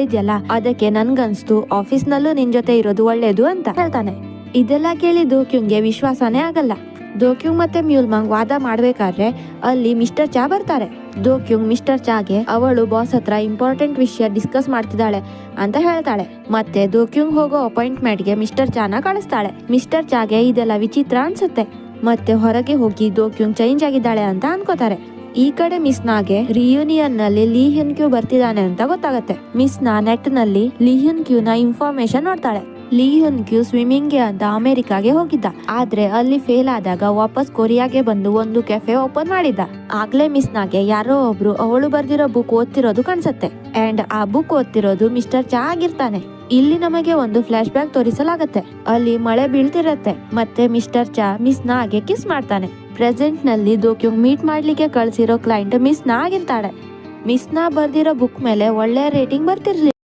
ಇದೆಯಲ್ಲ ಅದಕ್ಕೆ ನನ್ಗನ್ಸ್ತು ಆಫೀಸ್ ನಲ್ಲೂ ನಿನ್ ಜೊತೆ ಇರೋದು ಒಳ್ಳೇದು ಅಂತ ಹೇಳ್ತಾನೆ. ಇದೆಲ್ಲ ಕೇಳಿ ದೋಕ್ಯುಂಗೆ ವಿಶ್ವಾಸನೇ ಆಗಲ್ಲ. ದೋಕ್ಯುಂಗ್ ಮತ್ತೆ ಮ್ಯೂಲ್ಮಾಂಗ್ ವಾದ ಮಾಡ್ಬೇಕಾದ್ರೆ ಅಲ್ಲಿ ಮಿಸ್ಟರ್ ಚಾ ಬರ್ತಾರೆ. ದೋಕ್ಯುಂಗ್ ಮಿಸ್ಟರ್ ಚಾಗೆ ಅವಳು ಬಾಸ್ ಹತ್ರ ಇಂಪಾರ್ಟೆಂಟ್ ವಿಷಯ ಡಿಸ್ಕಸ್ ಮಾಡ್ತಿದ್ದಾಳೆ ಅಂತ ಹೇಳ್ತಾಳೆ. ಮತ್ತೆ ದೋಕ್ಯುಂಗ್ ಹೋಗೋ ಅಪಾಯಿಂಟ್ಮೆಂಟ್ ಗೆ ಮಿಸ್ಟರ್ ಚಾನ ಕಳಿಸ್ತಾಳೆ. ಮಿಸ್ಟರ್ ಚಾಗೆ ಇದೆಲ್ಲ ವಿಚಿತ್ರ ಅನ್ಸುತ್ತೆ. ಮತ್ತೆ ಹೊರಗೆ ಹೋಗಿ ದೋಕ್ಯುಂಗ್ ಚೇಂಜ್ ಆಗಿದ್ದಾಳೆ ಅಂತ ಅನ್ಕೋತಾರೆ. ಈ ಕಡೆ ಮಿಸ್ ನಾಗೆ ರಿಯೂನಿಯನ್ ನಲ್ಲಿ ಲೀ ಹ್ಯುನ್ ಕ್ಯೂ ಬರ್ತಿದ್ದಾನೆ ಅಂತ ಗೊತ್ತಾಗತ್ತೆ. ಮಿಸ್ ನಾ ನೆಟ್ ನಲ್ಲಿ ಲೀ ಹ್ಯುನ್ ಕ್ಯೂ ನ ಇನ್ಫಾರ್ಮೇಶನ್ ನೋಡ್ತಾಳೆ. ಲೀ ಹ್ಯುನ್ ಕ್ಯೂ ಸ್ವಿಮ್ಮಿಂಗ್ ಗೆ ಅಂತ ಅಮೆರಿಕಾಗೆ ಹೋಗಿದ್ದ. ಆದ್ರೆ ಅಲ್ಲಿ ಫೇಲ್ ಆದಾಗ ವಾಪಸ್ ಕೊರಿಯಾಗೆ ಬಂದು ಒಂದು ಕೆಫೆ ಓಪನ್ ಮಾಡಿದ್ದ. ಆಗ್ಲೇ ಮಿಸ್ ನಾಗೆ ಯಾರೋ ಒಬ್ರು ಅವಳು ಬರ್ದಿರೋ ಬುಕ್ ಓದ್ತಿರೋದು ಕಾಣಿಸುತ್ತೆ. ಅಂಡ್ ಆ ಬುಕ್ ಓದ್ತಿರೋದು ಮಿಸ್ಟರ್ ಚಾ ಆಗಿರ್ತಾನೆ. ಇಲ್ಲಿ ನಮಗೆ ಒಂದು ಫ್ಲಾಶ್ ಬ್ಯಾಕ್ ತೋರಿಸಲಾಗತ್ತೆ. ಅಲ್ಲಿ ಮಳೆ ಬೀಳ್ತಿರತ್ತೆ. ಮತ್ತೆ ಮಿಸ್ಟರ್ ಚಾ ಮಿಸ್ ನಾಗೆ ಕಿಸ್ ಮಾಡ್ತಾನೆ. ಪ್ರೆಸೆಂಟ್ ನಲ್ಲಿ ದೋಕ್ಯುಂಗ್ ಮೀಟ್ ಮಾಡ್ಲಿಕ್ಕೆ ಕಳ್ಸಿರೋ ಕ್ಲೈಂಟ್ ಮಿಸ್ ನಾ ಆಗಿರ್ತಾಳೆ. ಮಿಸ್ ನಾ ಬರ್ದಿರೋ ಬುಕ್ ಮೇಲೆ ಒಳ್ಳೆ ರೇಟಿಂಗ್ ಬರ್ತಿರ್ಲಿಲ್ಲ.